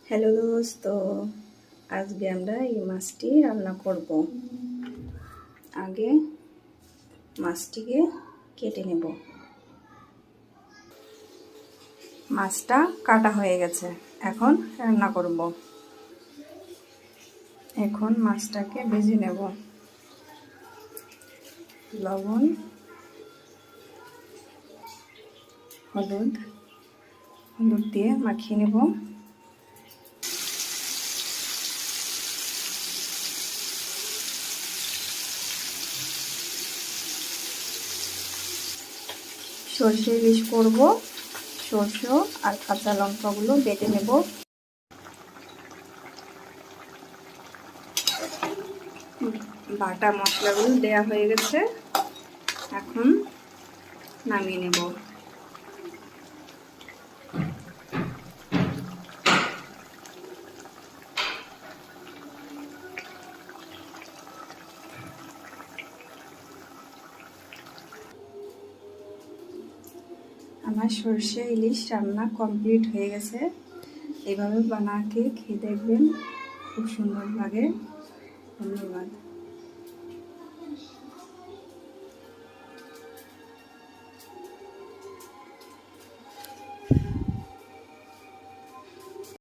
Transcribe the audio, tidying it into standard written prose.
Hello দোস্ত, আজকে আমরা এই মাছটি রান্না করব। আগে মাছটিকে কেটে নেব। মাছটা কাটা হয়ে গেছে, এখন রান্না করব। এখন মাছটাকে ভেজে নেব। লবণ, হলুদ দিয়ে মাখিয়ে নেব। সর্ষে ইলিশ করব। সর্ষে আর কাঁচা লঙ্কাগুলো বেটে নেব। বাটা মশলাগুলো দেয়া হয়ে গেছে, এখন নামিয়ে নেব। আমার সর্ষে ইলিশ রান্না কমপ্লিট হয়ে গেছে। এভাবে বানাকে খেয়ে দেখবেন, খুব সুন্দর লাগে। ধন্যবাদ।